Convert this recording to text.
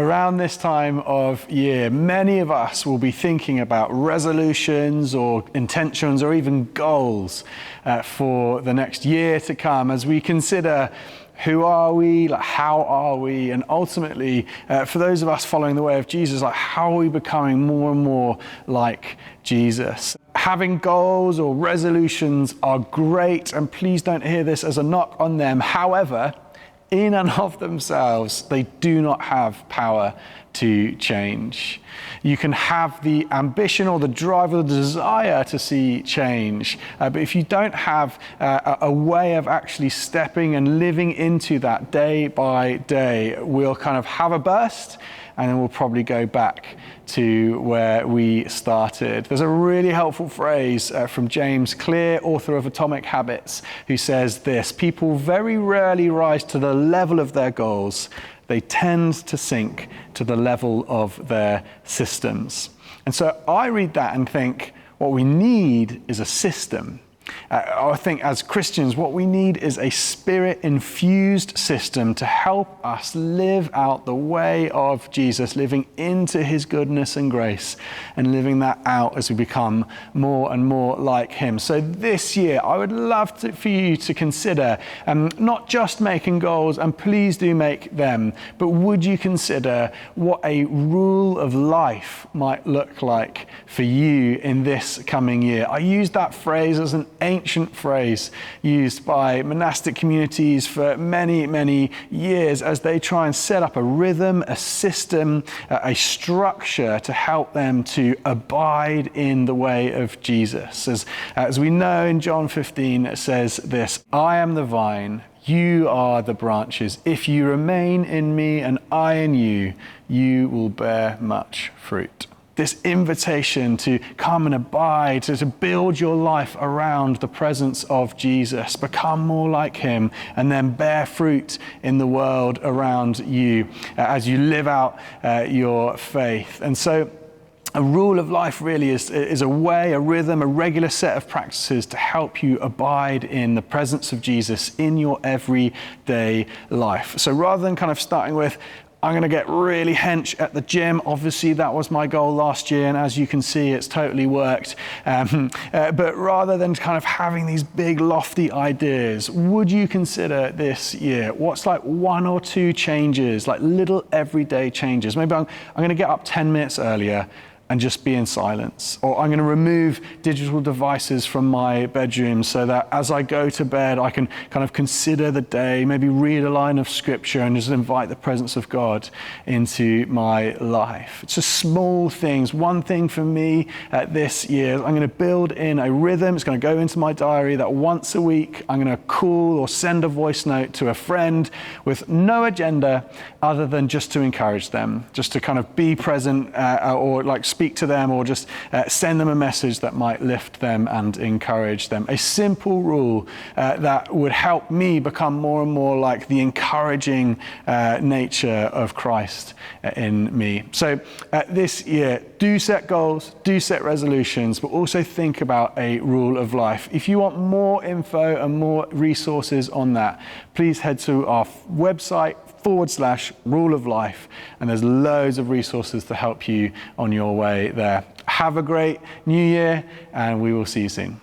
Around this time of year, many of us will be thinking about resolutions or intentions or even goals for the next year to come as we consider who are we, how are we, and ultimately, for those of us following the way of Jesus, how are we becoming more and more like Jesus? Having goals or resolutions are great, and please don't hear this as a knock on them. However, in and of themselves, they do not have power to change. You can have the ambition or the drive or the desire to see change, but if you don't have a way of actually stepping and living into that day by day, we'll kind of have a burst and then we'll probably go back to where we started. There's a really helpful phrase from James Clear, author of Atomic Habits, who says this: people very rarely rise to the level of their goals. They tend to sink to the level of their systems. And so I read that and think, what we need is a system. I think as Christians, what we need is a Spirit-infused system to help us live out the way of Jesus, living into his goodness and grace, and living that out as we become more and more like him. So this year, I would love for you to consider not just making goals, and please do make them, but would you consider what a rule of life might look like for you in this coming year? I use that phrase as an ancient phrase used by monastic communities for many, many years as they try and set up a rhythm, a system, a structure to help them to abide in the way of Jesus. As we know in John 15, it says this: I am the vine, you are the branches. If you remain in me and I in you, you will bear much fruit. This invitation to come and abide, to build your life around the presence of Jesus, become more like him, and then bear fruit in the world around you as you live out your faith. And so a rule of life really is a way, a rhythm, a regular set of practices to help you abide in the presence of Jesus in your everyday life. So rather than kind of starting with, I'm going to get really hench at the gym. Obviously, that was my goal last year, and as you can see, it's totally worked. But rather than kind of having these big, lofty ideas, would you consider this year what's like one or two changes, like little everyday changes? Maybe I'm going to get up 10 minutes earlier and just be in silence. Or I'm going to remove digital devices from my bedroom so that as I go to bed, I can kind of consider the day, maybe read a line of scripture and just invite the presence of God into my life. It's just small things. One thing for me this year, I'm going to build in a rhythm. It's going to go into my diary that once a week, I'm going to call or send a voice note to a friend with no agenda other than just to encourage them, just to kind of be present or like speak to them, or just send them a message that might lift them and encourage them. A simple rule that would help me become more and more like the encouraging nature of Christ in me. So this year, do set goals, do set resolutions, but also think about a rule of life. If you want more info and more resources on that, please head to our website, /rule of life, and there's loads of resources to help you on your way there. Have a great new year, and we will see you soon.